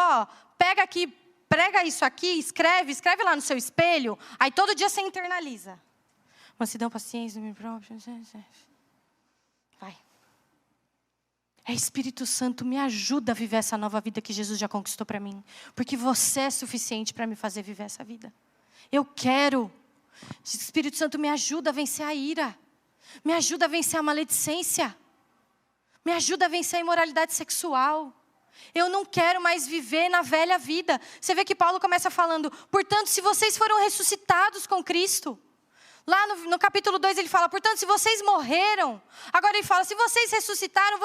[SPEAKER 1] pega aqui, prega isso aqui, escreve lá no seu espelho, aí todo dia você internaliza. Mansidão, paciência, domínio próprio. Vai. É Espírito Santo, me ajuda a viver essa nova vida que Jesus já conquistou para mim. Porque você é suficiente para me fazer viver essa vida. Eu quero. Espírito Santo, me ajuda a vencer a ira. Me ajuda a vencer a maledicência. Me ajuda a vencer a imoralidade sexual. Eu não quero mais viver na velha vida. Você vê que Paulo começa falando, portanto, se vocês foram ressuscitados com Cristo. Lá no capítulo 2 ele fala, portanto, se vocês morreram. Agora ele fala, se vocês ressuscitaram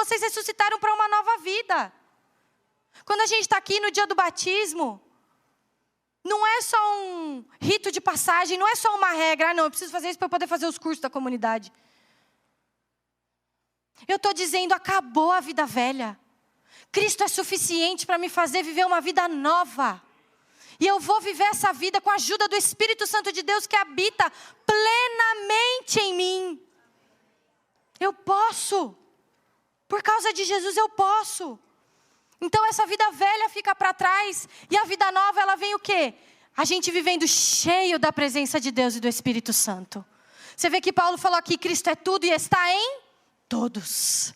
[SPEAKER 1] para uma nova vida. Quando a gente está aqui no dia do batismo, não é só um rito de passagem, não é só uma regra. Não, eu preciso fazer isso para eu poder fazer os cursos da comunidade. Eu estou dizendo, acabou a vida velha. Cristo é suficiente para me fazer viver uma vida nova. E eu vou viver essa vida com a ajuda do Espírito Santo de Deus que habita plenamente em mim. Eu posso. Por causa de Jesus eu posso. Então essa vida velha fica para trás. E a vida nova ela vem o quê? A gente vivendo cheio da presença de Deus e do Espírito Santo. Você vê que Paulo falou aqui, Cristo é tudo e está em todos.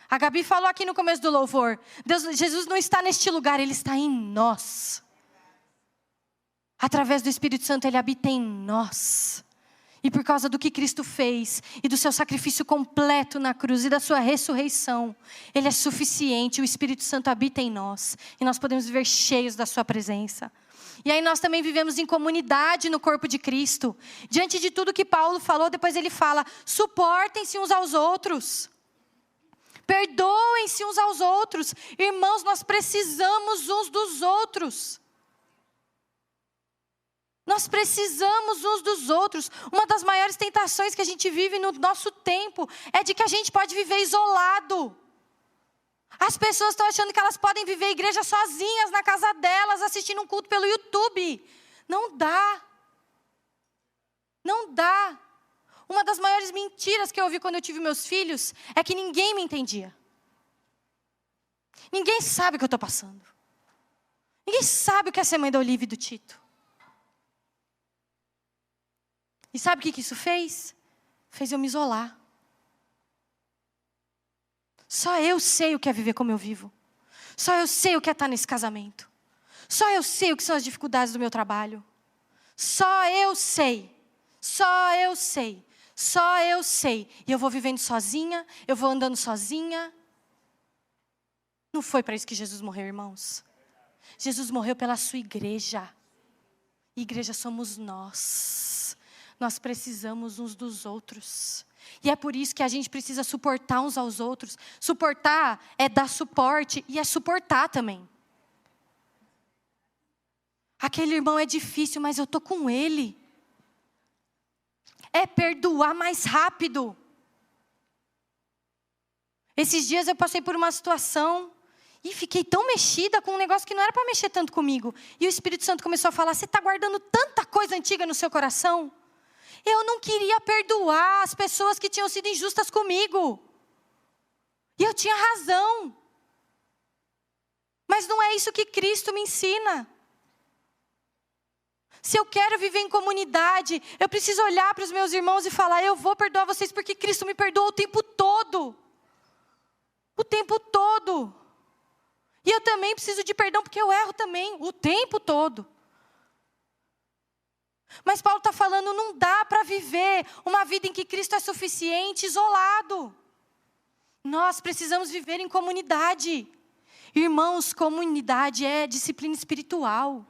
[SPEAKER 1] A Gabi falou aqui no começo do louvor. Jesus não está neste lugar, Ele está em nós. Através do Espírito Santo, Ele habita em nós. E por causa do que Cristo fez, e do seu sacrifício completo na cruz, e da sua ressurreição, Ele é suficiente, o Espírito Santo habita em nós. E nós podemos viver cheios da sua presença. E aí nós também vivemos em comunidade no corpo de Cristo. Diante de tudo que Paulo falou, depois ele fala, suportem-se uns aos outros. Perdoem-se uns aos outros. Irmãos, nós precisamos uns dos outros. Nós precisamos uns dos outros. Uma das maiores tentações que a gente vive no nosso tempo é de que a gente pode viver isolado. As pessoas estão achando que elas podem viver a igreja sozinhas na casa delas, assistindo um culto pelo YouTube. Não dá. Não dá. Uma das maiores mentiras que eu ouvi quando eu tive meus filhos é que ninguém me entendia. Ninguém sabe o que eu estou passando. Ninguém sabe o que é ser mãe da Olivia e do Tito. E sabe o que isso fez? Fez eu me isolar. Só eu sei o que é viver como eu vivo. Só eu sei o que é estar nesse casamento. Só eu sei o que são as dificuldades do meu trabalho. Só eu sei. Só eu sei. Só eu sei. E eu vou vivendo sozinha, eu vou andando sozinha. Não foi para isso que Jesus morreu, irmãos. Jesus morreu pela sua igreja. Igreja somos nós. Nós precisamos uns dos outros. E é por isso que a gente precisa suportar uns aos outros. Suportar é dar suporte e é suportar também. Aquele irmão é difícil, mas eu estou com ele. É perdoar mais rápido. Esses dias eu passei por uma situação e fiquei tão mexida com um negócio que não era para mexer tanto comigo. E o Espírito Santo começou a falar, você está guardando tanta coisa antiga no seu coração? Eu não queria perdoar as pessoas que tinham sido injustas comigo. E eu tinha razão. Mas não é isso que Cristo me ensina. Se eu quero viver em comunidade, eu preciso olhar para os meus irmãos e falar, eu vou perdoar vocês porque Cristo me perdoou o tempo todo. O tempo todo. E eu também preciso de perdão porque eu erro também, o tempo todo. Mas Paulo está falando, não dá para viver uma vida em que Cristo é suficiente, isolado. Nós precisamos viver em comunidade. Irmãos, comunidade é disciplina espiritual.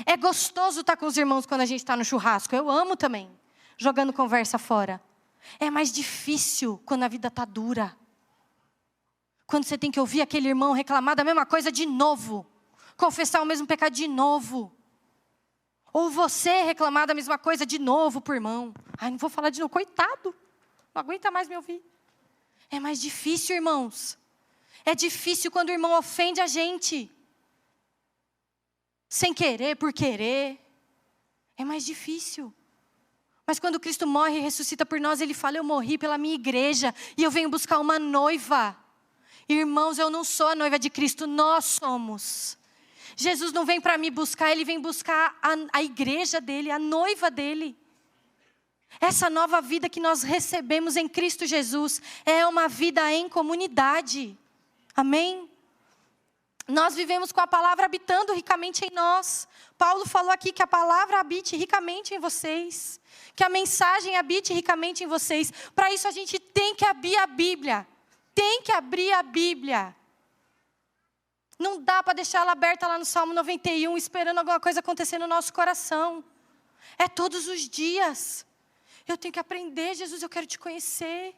[SPEAKER 1] É gostoso estar com os irmãos quando a gente está no churrasco. Eu amo também, jogando conversa fora. É mais difícil quando a vida está dura. Quando você tem que ouvir aquele irmão reclamar da mesma coisa de novo. Confessar o mesmo pecado de novo. Ou você reclamar da mesma coisa de novo pro irmão. Ai, não vou falar de novo, coitado. Não aguenta mais me ouvir. É mais difícil, irmãos. É difícil quando o irmão ofende a gente. Sem querer, por querer. É mais difícil. Mas quando Cristo morre e ressuscita por nós, Ele fala, eu morri pela minha igreja e eu venho buscar uma noiva. Irmãos, eu não sou a noiva de Cristo, nós somos. Jesus não vem para me buscar, Ele vem buscar a igreja dEle, a noiva dEle. Essa nova vida que nós recebemos em Cristo Jesus é uma vida em comunidade. Amém? Nós vivemos com a palavra habitando ricamente em nós. Paulo falou aqui que a palavra habite ricamente em vocês. Que a mensagem habite ricamente em vocês. Para isso a gente tem que abrir a Bíblia. Tem que abrir a Bíblia. Não dá para deixar ela aberta lá no Salmo 91, esperando alguma coisa acontecer no nosso coração. É todos os dias. Eu tenho que aprender, Jesus, eu quero te conhecer.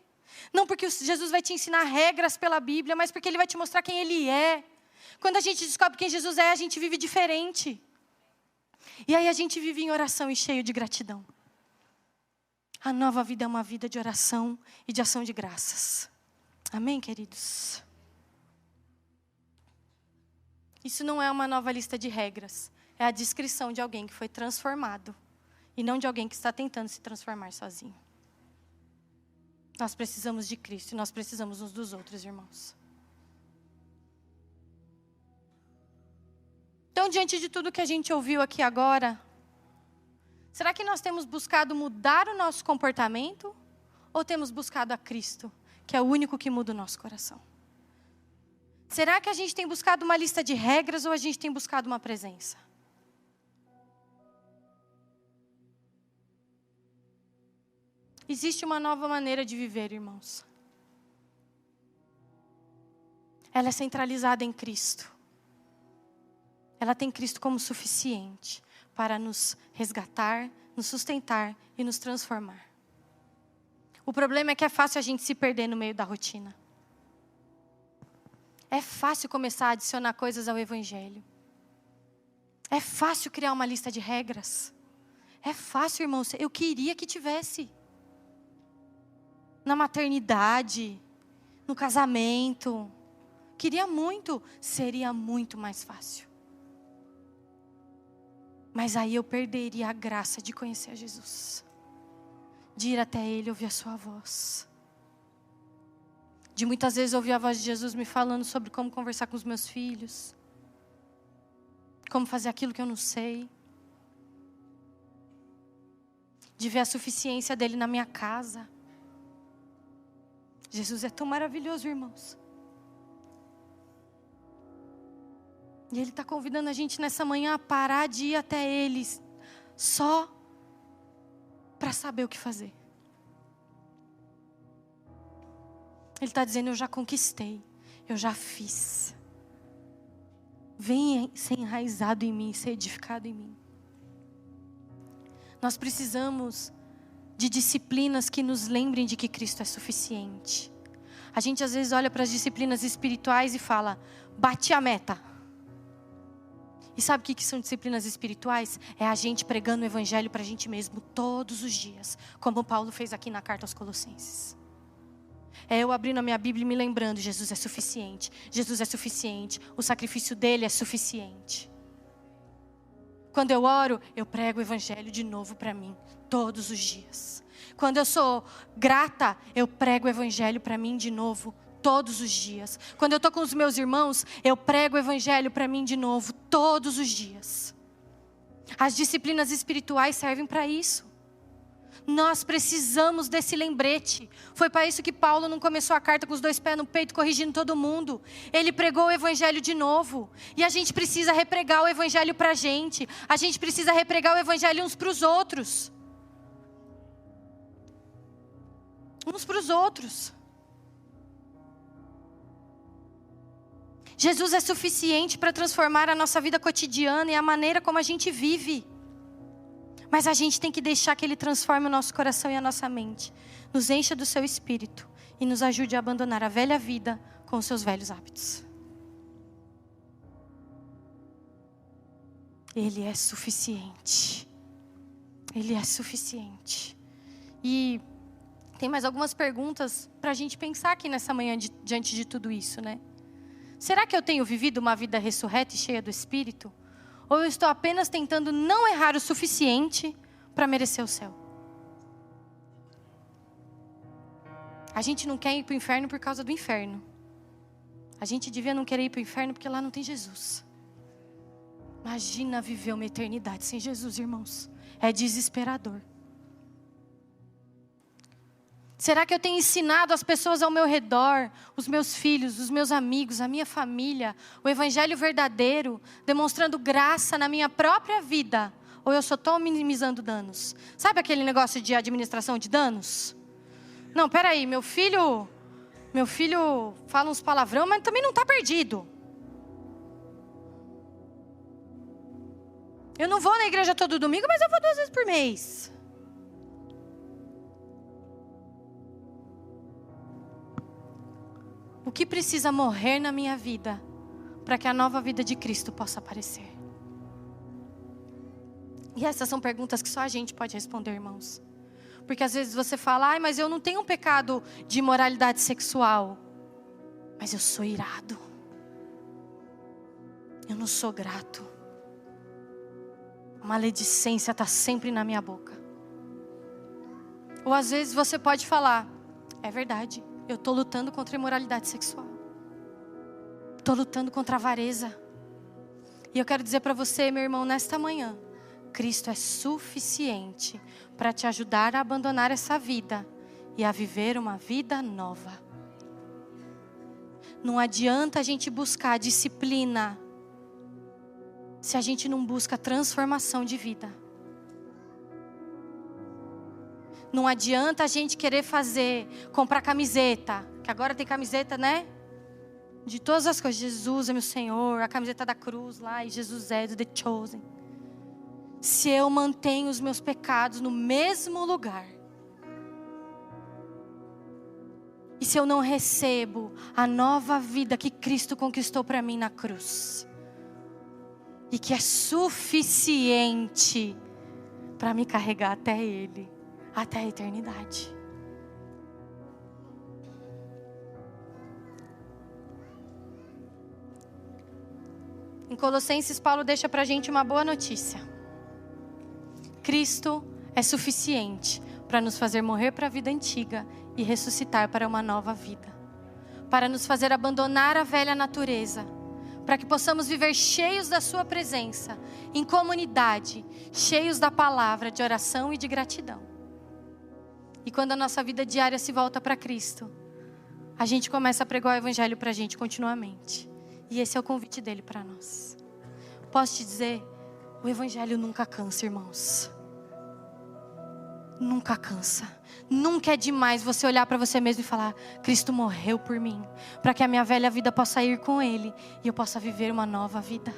[SPEAKER 1] Não porque Jesus vai te ensinar regras pela Bíblia, mas porque Ele vai te mostrar quem Ele é. Quando a gente descobre quem Jesus é, a gente vive diferente. E aí a gente vive em oração e cheio de gratidão. A nova vida é uma vida de oração e de ação de graças. Amém, queridos? Isso não é uma nova lista de regras. É a descrição de alguém que foi transformado. E não de alguém que está tentando se transformar sozinho. Nós precisamos de Cristo e nós precisamos uns dos outros, irmãos. Então, diante de tudo que a gente ouviu aqui agora, será que nós temos buscado mudar o nosso comportamento? Ou temos buscado a Cristo, que é o único que muda o nosso coração? Será que a gente tem buscado uma lista de regras ou a gente tem buscado uma presença? Existe uma nova maneira de viver, irmãos. Ela é centralizada em Cristo. Ela tem Cristo como suficiente para nos resgatar, nos sustentar e nos transformar. O problema é que é fácil a gente se perder no meio da rotina. É fácil começar a adicionar coisas ao Evangelho. É fácil criar uma lista de regras. É fácil, irmãos. Eu queria que tivesse. Na maternidade, no casamento. Queria muito. Seria muito mais fácil. Mas aí eu perderia a graça de conhecer a Jesus. De ir até Ele e ouvir a sua voz. De muitas vezes ouvir a voz de Jesus me falando sobre como conversar com os meus filhos. Como fazer aquilo que eu não sei. De ver a suficiência dEle na minha casa. Jesus é tão maravilhoso, irmãos. E Ele está convidando a gente nessa manhã a parar de ir até Ele. Só para saber o que fazer. Ele está dizendo, eu já conquistei. Eu já fiz. Vem ser enraizado em mim, ser edificado em mim. Nós precisamos de disciplinas que nos lembrem de que Cristo é suficiente. A gente às vezes olha para as disciplinas espirituais e fala, bati a meta. E sabe o que são disciplinas espirituais? É a gente pregando o evangelho para a gente mesmo todos os dias. Como Paulo fez aqui na carta aos Colossenses. É eu abrindo a minha Bíblia e me lembrando, Jesus é suficiente. Jesus é suficiente. O sacrifício dele é suficiente. Quando eu oro, eu prego o evangelho de novo para mim. Todos os dias. Quando eu sou grata, eu prego o evangelho para mim de novo. Todos os dias. Quando eu estou com os meus irmãos, eu prego o evangelho para mim de novo. Todos os dias. As disciplinas espirituais servem para isso. Nós precisamos desse lembrete. Foi para isso que Paulo não começou a carta com os 2 pés no peito, corrigindo todo mundo. Ele pregou o evangelho de novo. E a gente precisa repregar o evangelho para a gente. A gente precisa repregar o evangelho uns para os outros. Uns para os outros. Jesus é suficiente para transformar a nossa vida cotidiana e a maneira como a gente vive. Mas a gente tem que deixar que Ele transforme o nosso coração e a nossa mente. Nos encha do seu espírito e nos ajude a abandonar a velha vida com os seus velhos hábitos. Ele é suficiente. Ele é suficiente. E tem mais algumas perguntas para a gente pensar aqui nessa manhã diante de tudo isso, né? Será que eu tenho vivido uma vida ressurreta e cheia do Espírito? Ou eu estou apenas tentando não errar o suficiente para merecer o céu? A gente não quer ir para o inferno por causa do inferno. A gente devia não querer ir para o inferno porque lá não tem Jesus. Imagina viver uma eternidade sem Jesus, irmãos. É desesperador. Será que eu tenho ensinado as pessoas ao meu redor, os meus filhos, os meus amigos, a minha família, o evangelho verdadeiro, demonstrando graça na minha própria vida? Ou eu só estou minimizando danos? Sabe aquele negócio de administração de danos? Não, peraí, meu filho fala uns palavrão, mas também não está perdido. Eu não vou na igreja todo domingo, mas eu vou 2 vezes por mês. O que precisa morrer na minha vida para que a nova vida de Cristo possa aparecer? E essas são perguntas que só a gente pode responder, irmãos. Porque às vezes você fala, mas eu não tenho um pecado de imoralidade sexual. Mas eu sou irado. Eu não sou grato. A maledicência está sempre na minha boca. Ou às vezes você pode falar, é verdade. Eu estou lutando contra a imoralidade sexual. Estou lutando contra a avareza. E eu quero dizer para você, meu irmão, nesta manhã, Cristo é suficiente para te ajudar a abandonar essa vida e a viver uma vida nova. Não adianta a gente buscar disciplina se a gente não busca transformação de vida. Não adianta a gente querer comprar camiseta, que agora tem camiseta, né? De todas as coisas. Jesus é meu Senhor, a camiseta da cruz lá, e Jesus é do The Chosen. Se eu mantenho os meus pecados no mesmo lugar, e se eu não recebo a nova vida que Cristo conquistou para mim na cruz, e que é suficiente para me carregar até Ele, até a eternidade. Em Colossenses, Paulo deixa para a gente uma boa notícia. Cristo é suficiente para nos fazer morrer para a vida antiga e ressuscitar para uma nova vida. Para nos fazer abandonar a velha natureza, para que possamos viver cheios da sua presença, em comunidade, cheios da palavra, de oração e de gratidão. E quando a nossa vida diária se volta para Cristo, a gente começa a pregar o Evangelho para a gente continuamente. E esse é o convite dele para nós. Posso te dizer, o Evangelho nunca cansa, irmãos. Nunca cansa. Nunca é demais você olhar para você mesmo e falar: Cristo morreu por mim, para que a minha velha vida possa ir com Ele e eu possa viver uma nova vida.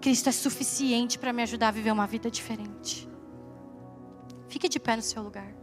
[SPEAKER 1] Cristo é suficiente para me ajudar a viver uma vida diferente. Fique de pé no seu lugar.